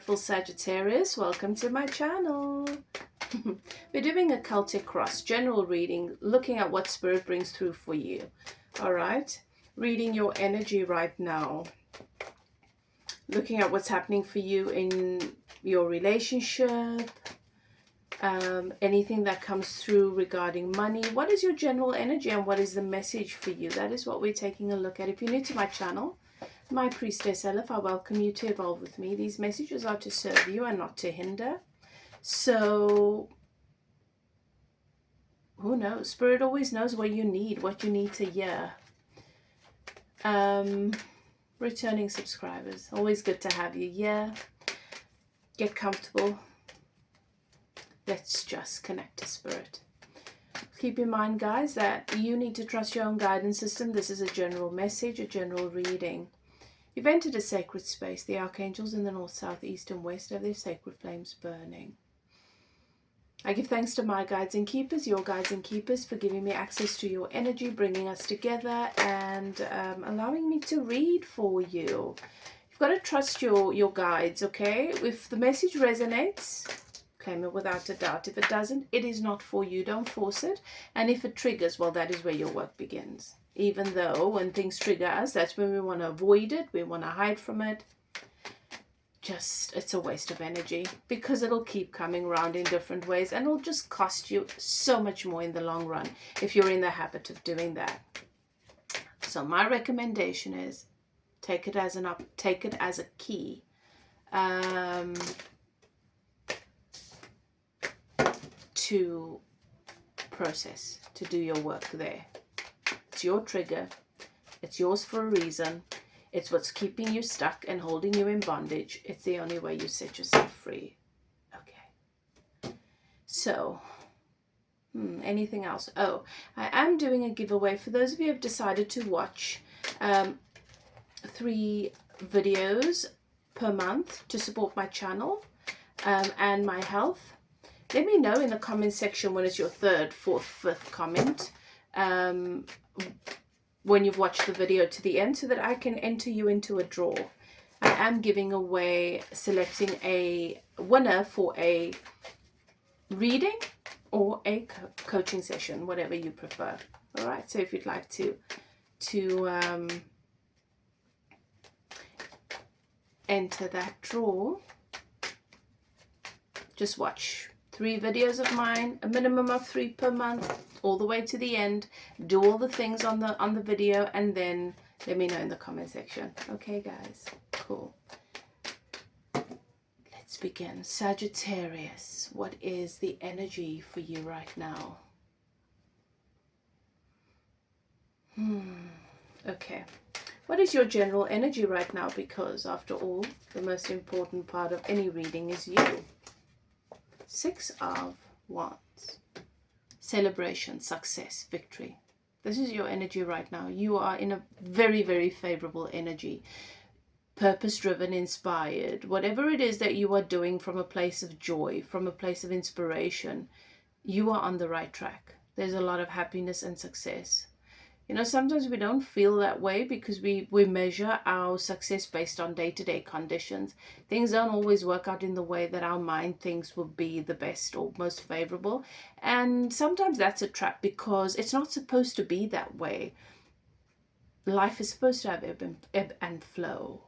beautiful Sagittarius, welcome to my channel. We're doing a Celtic cross general reading, looking at what spirit brings through for you. All right, reading your energy right now, looking at what's happening for you in your relationship, anything that comes through regarding money. What is your general energy and what is the message for you? That is what we're taking a look at. If you're new to my channel, my priestess Elif, I welcome you to evolve with me. These messages are to serve you and not to hinder. So who knows? Spirit always knows what you need to hear. Returning subscribers, always good to have you here. Get comfortable. Let's just connect to spirit. Keep in mind, guys, that you need to trust your own guidance system. This is a general message, a general reading. You've entered a sacred space. The archangels in the north, south, east and west have their sacred flames burning. I give thanks to my guides and keepers, your guides and keepers, for giving me access to your energy, bringing us together and allowing me to read for you. You've got to trust your guides, okay? If the message resonates, claim it without a doubt. If it doesn't, it is not for you. Don't force it. And if it triggers, well, that is where your work begins. Even though when things trigger us, that's when we want to avoid it. We want to hide from it. Just, it's a waste of energy because it'll keep coming around in different ways and it'll just cost you so much more in the long run if you're in the habit of doing that. So my recommendation is take it as a key. To process, to do your work there. It's your trigger. It's yours for a reason. It's what's keeping you stuck and holding you in bondage. It's the only way you set yourself free. Okay. So, anything else? Oh, I am doing a giveaway for those of you who have decided to watch 3 videos per month to support my channel and my health. Let me know in the comment section when it's your 3rd, 4th, 5th comment when you've watched the video to the end so that I can enter you into a draw. I am giving away, selecting a winner for a reading or a coaching session, whatever you prefer. All right, so if you'd like to enter that draw, just watch 3 videos of mine, a minimum of 3 per month, all the way to the end. Do all the things on the video and then let me know in the comment section. Okay, guys, cool. Let's begin. Sagittarius, what is the energy for you right now? Okay. What is your general energy right now? Because after all, the most important part of any reading is you. 6 of Wands. Celebration, success, victory. This is your energy right now. You are in a very, very favorable energy. Purpose-driven, inspired. Whatever it is that you are doing from a place of joy, from a place of inspiration, you are on the right track. There's a lot of happiness and success. You know, sometimes we don't feel that way because we measure our success based on day-to-day conditions. Things don't always work out in the way that our mind thinks will be the best or most favorable. And sometimes that's a trap because it's not supposed to be that way. Life is supposed to have ebb and flow.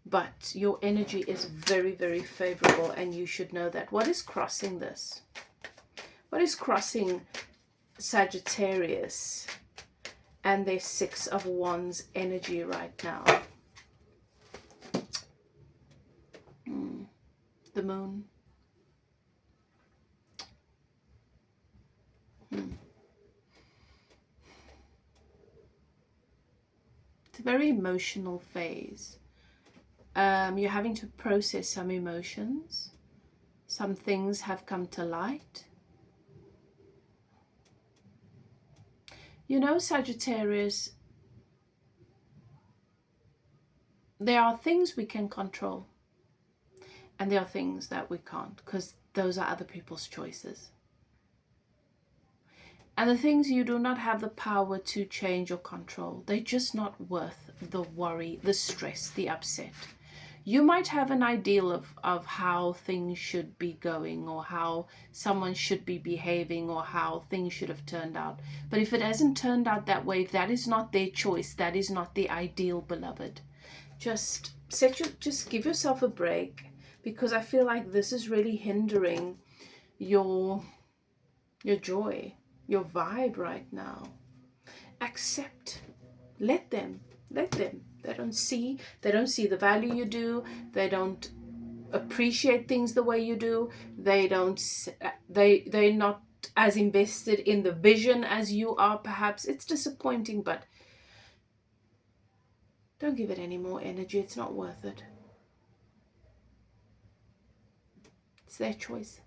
But your energy is very, very favorable and you should know that. What is crossing this? What is crossing Sagittarius and their 6 of Wands energy right now? The moon. It's a very emotional phase. You're having to process some emotions. Some things have come to light. You know, Sagittarius, there are things we can control and there are things that we can't because those are other people's choices. And the things you do not have the power to change or control, they're just not worth the worry, the stress, the upset. You might have an ideal of how things should be going, or how someone should be behaving, or how things should have turned out. But if it hasn't turned out that way, if that is not their choice, that is not the ideal, beloved. Just give yourself a break, because I feel like this is really hindering your joy, your vibe right now. Accept. Let them. They don't see the value you do. They don't appreciate things the way you do. They're not as invested in the vision as you are. Perhaps it's disappointing, but don't give it any more energy. It's not worth it. It's their choice.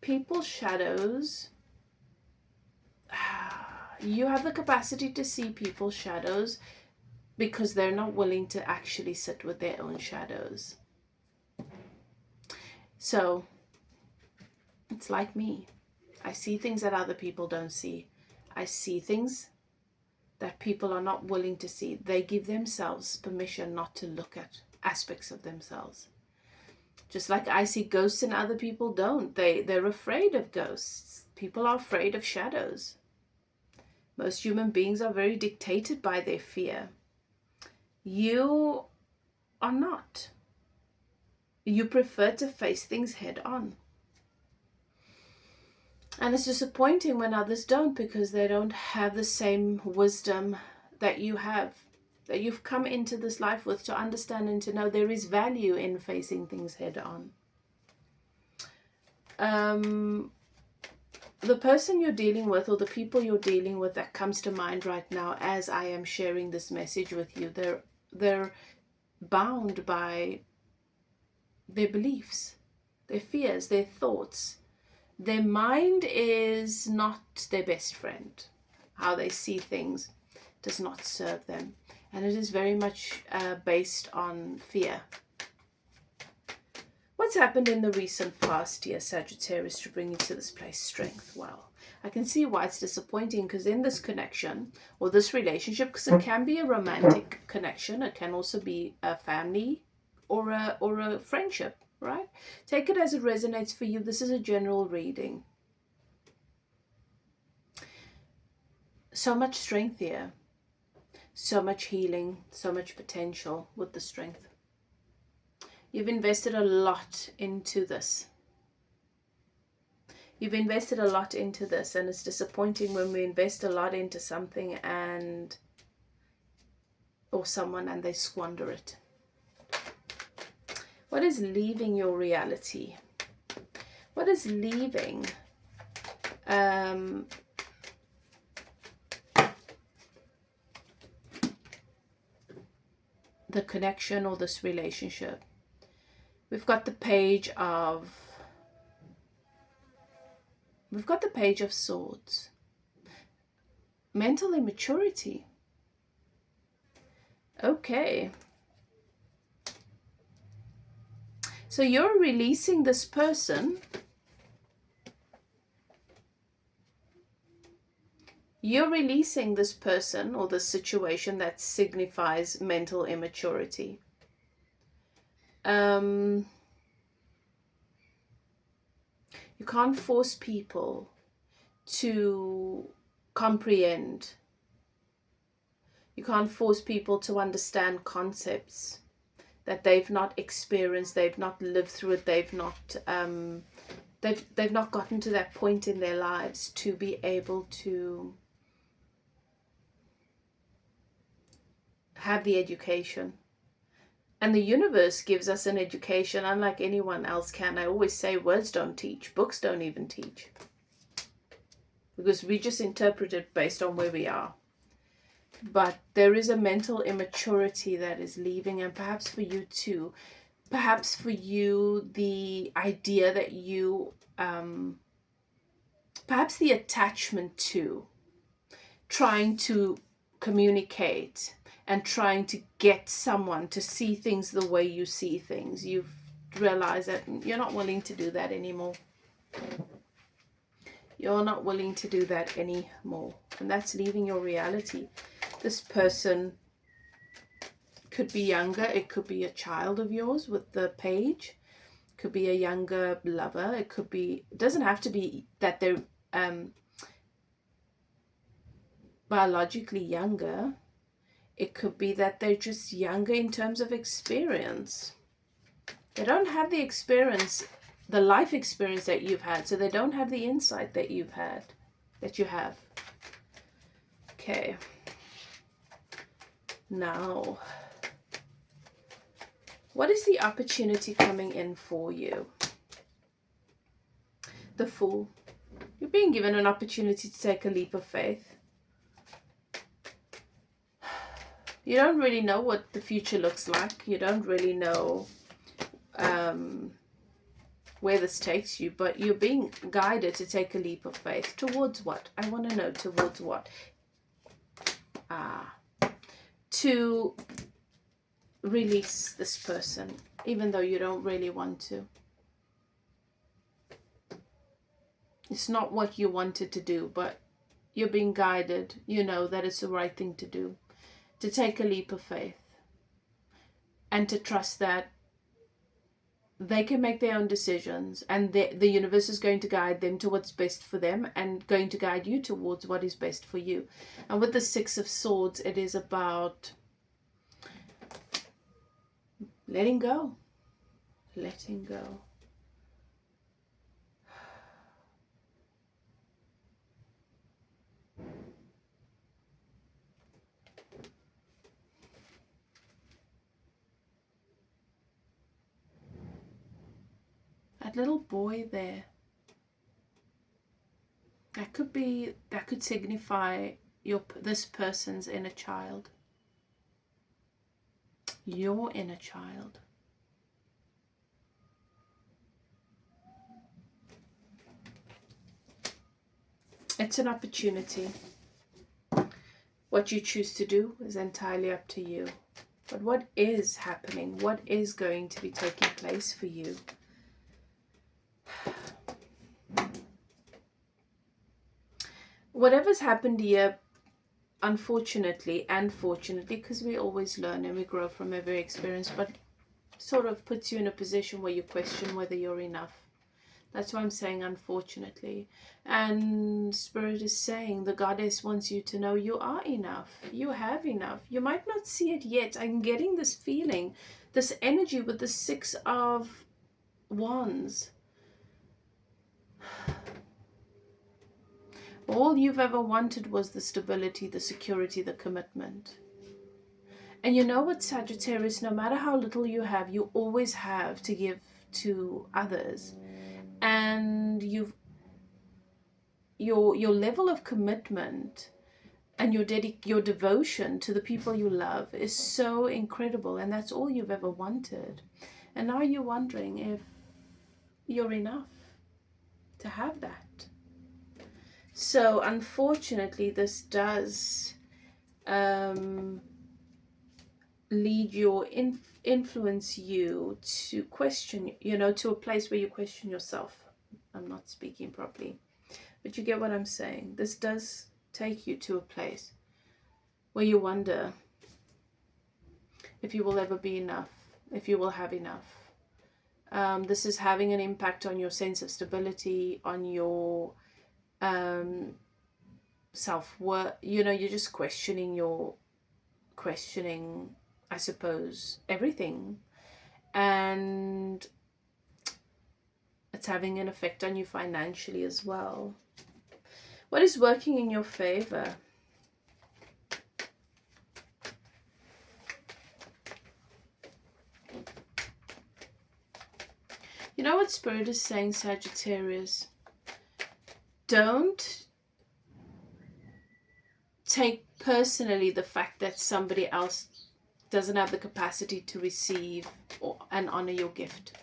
People's shadows. You have the capacity to see people's shadows because they're not willing to actually sit with their own shadows. So it's like me. I see things that other people don't see. I see things that people are not willing to see. They give themselves permission not to look at aspects of themselves. Just like I see ghosts and other people don't. They're afraid of ghosts. People are afraid of shadows. Most human beings are very dictated by their fear. You are not. You prefer to face things head on. And it's disappointing when others don't, because they don't have the same wisdom that you have, that you've come into this life with, to understand and to know there is value in facing things head on. The person you're dealing with, or the people you're dealing with, that comes to mind right now as I am sharing this message with you, they're bound by their beliefs, their fears, their thoughts. Their mind is not their best friend. How they see things does not serve them. And it is very much based on fear. What's happened in the recent past year, Sagittarius, to bring you to this place? Strength. Well, I can see why it's disappointing, because in this connection, or this relationship, because it can be a romantic connection, it can also be a family or a friendship, right? Take it as it resonates for you. This is a general reading. So much strength here. So much healing, so much potential with the strength. You've invested a lot into this. You've invested a lot into this, and it's disappointing when we invest a lot into something or someone and they squander it. What is leaving your reality? What is leaving the connection or this relationship? We've got the page of swords. Mental immaturity. Okay. So you're releasing this person. You're releasing this person or this situation that signifies mental immaturity. You can't force people to comprehend. You can't force people to understand concepts that they've not experienced, they've not lived through it, they've not gotten to that point in their lives to be able to have the education. And the universe gives us an education unlike anyone else can. I always say words don't teach, books don't even teach, because we just interpret it based on where we are. But there is a mental immaturity that is leaving, and perhaps for you too. Perhaps for you, the idea that you, perhaps the attachment to trying to communicate and trying to get someone to see things the way you see things. You've realized that you're not willing to do that anymore. You're not willing to do that anymore. And that's leaving your reality. This person could be younger. It could be a child of yours with the page. It could be a younger lover. It could be, it doesn't have to be that they're biologically younger. It could be that they're just younger in terms of experience. They don't have the experience, the life experience that you've had, so they don't have the insight that you've had, that you have. Okay. Now, what is the opportunity coming in for you? The Fool. You're being given an opportunity to take a leap of faith. You don't really know what the future looks like. You don't really know where this takes you, but you're being guided to take a leap of faith. Towards what? I want to know towards what. To release this person, even though you don't really want to. It's not what you wanted to do, but you're being guided. You know that it's the right thing to do. To take a leap of faith. And to trust that they can make their own decisions, and the universe is going to guide them to what's best for them, and going to guide you towards what is best for you. And with the Six of Swords, it is about letting go. Letting go. That little boy there, that could signify this person's inner child. Your inner child. It's an opportunity. What you choose to do is entirely up to you. But what is happening? What is going to be taking place for you? Whatever's happened here, unfortunately and fortunately, because we always learn and we grow from every experience, but sort of puts you in a position where you question whether you're enough. That's why I'm saying unfortunately. And Spirit is saying, the Goddess wants you to know you are enough. You have enough. You might not see it yet. I'm getting this feeling, this energy with the Six of Wands. All you've ever wanted was the stability, the security, the commitment. And you know what, Sagittarius, no matter how little you have, you always have to give to others. And your level of commitment and your devotion to the people you love is so incredible, and that's all you've ever wanted. And now you're wondering if you're enough to have that. So unfortunately, this does lead you or influence you to question, to a place where you question yourself. I'm not speaking properly, but you get what I'm saying. This does take you to a place where you wonder if you will ever be enough, if you will have enough. This is having an impact on your sense of stability, on your self-worth. You're just questioning, I suppose, everything. And it's having an effect on you financially as well. What is working in your favor? You know what Spirit is saying, Sagittarius? Don't take personally the fact that somebody else doesn't have the capacity to receive and honor your gift.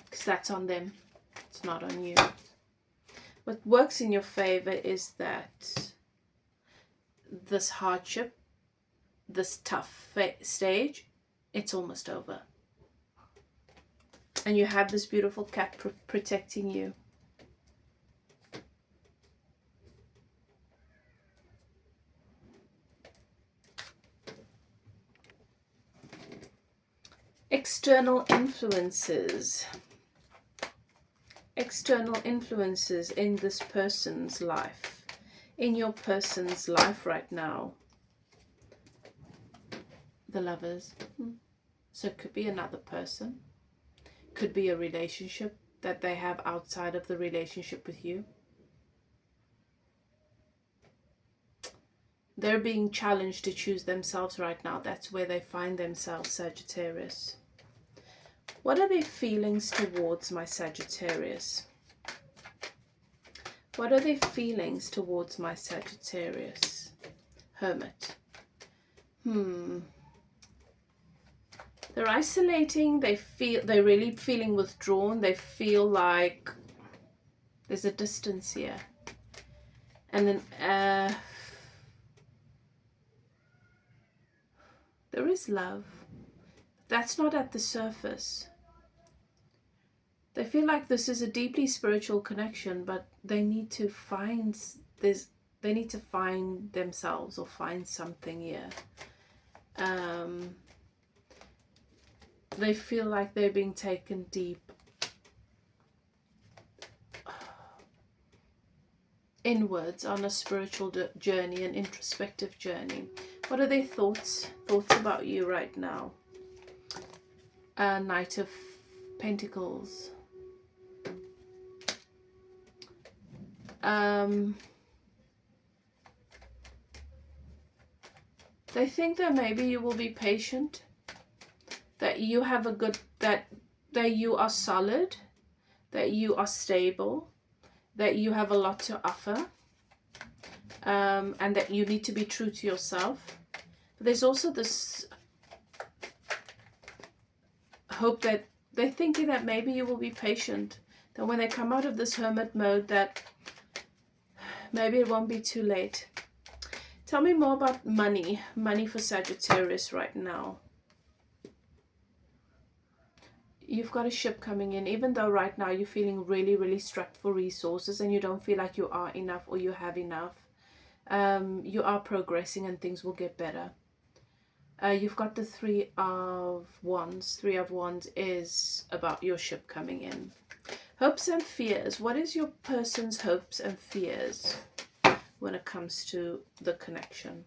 Because that's on them. It's not on you. What works in your favor is that this hardship, this tough stage, it's almost over. And you have this beautiful cat protecting you. External influences. External influences in this person's life. In your person's life right now. The Lovers. So it could be another person. Could be a relationship that they have outside of the relationship with you. They're being challenged to choose themselves right now. That's where they find themselves, Sagittarius. What are their feelings towards my Sagittarius? What are their feelings towards my Sagittarius? Hermit. They're isolating. They're really feeling withdrawn. They feel like there's a distance here. And then there is love. That's not at the surface. They feel like this is a deeply spiritual connection, but they need to find they need to find themselves or find something here. They feel like they're being taken deep inwards on a spiritual journey, an introspective journey. What are their thoughts about you right now? Knight of Pentacles. They think that maybe you will be patient, that you have a good, that you are solid, that you are stable, that you have a lot to offer, and that you need to be true to yourself. But there's also this hope that they're thinking that maybe you will be patient, that when they come out of this hermit mode, that maybe it won't be too late. Tell me more about money. Money for Sagittarius right now. You've got a ship coming in, even though right now you're feeling really, really strapped for resources and you don't feel like you are enough or you have enough. You are progressing and things will get better. You've got the Three of Wands. Three of Wands is about your ship coming in. Hopes and fears. What is your person's hopes and fears when it comes to the connection?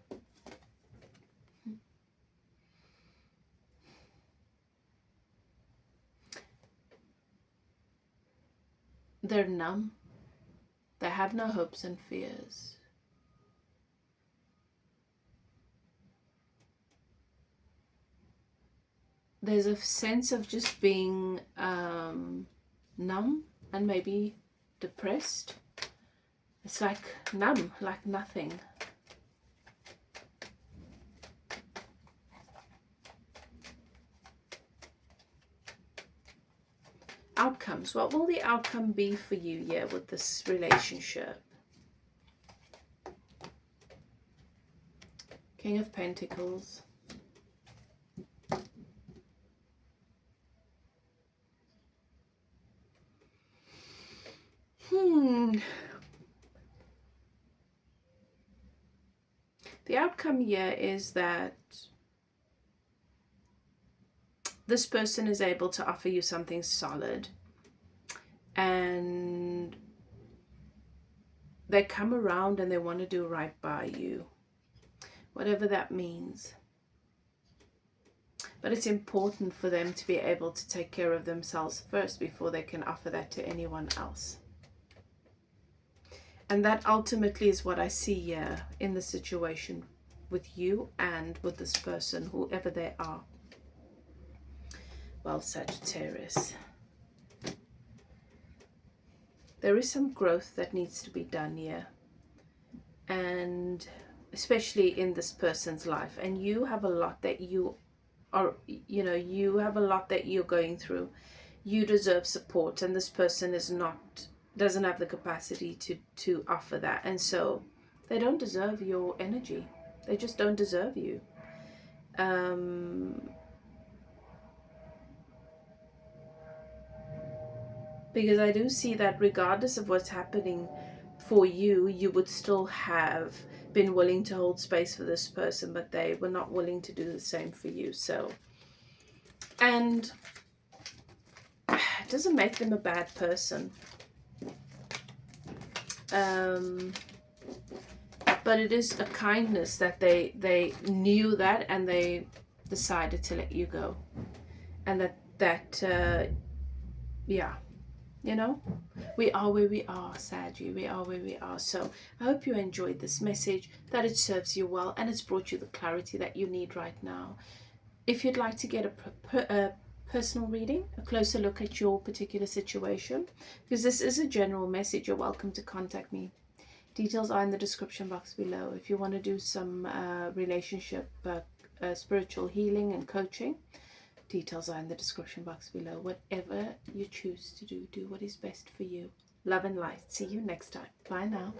They're numb. They have no hopes and fears. There's a sense of just being numb and maybe depressed. It's like numb, like nothing. Outcomes. What will the outcome be for you here with this relationship? King of Pentacles. The outcome here is that this person is able to offer you something solid, and they come around and they want to do right by you, whatever that means. But it's important for them to be able to take care of themselves first before they can offer that to anyone else. And that ultimately is what I see here in the situation with you and with this person, whoever they are. Well, Sagittarius, there is some growth that needs to be done here, and especially in this person's life. And you have a lot that you are, you have a lot that you're going through. You deserve support, and this person doesn't have the capacity to offer that, and so they don't deserve your energy. They just don't deserve you. Because I do see that regardless of what's happening for you, you would still have been willing to hold space for this person, but they were not willing to do the same for you. So, and it doesn't make them a bad person. But it is a kindness that they knew that, and they decided to let you go. And yeah, you know, we are where we are, Sagi. We are where we are. So I hope you enjoyed this message, that it serves you well, and it's brought you the clarity that you need right now. If you'd like to get a personal reading, a closer look at your particular situation, because this is a general message, you're welcome to contact me. Details are in the description box below. If you want to do some relationship, spiritual healing and coaching, details are in the description box below. Whatever you choose to do, do what is best for you. Love and light. See you next time. Bye now.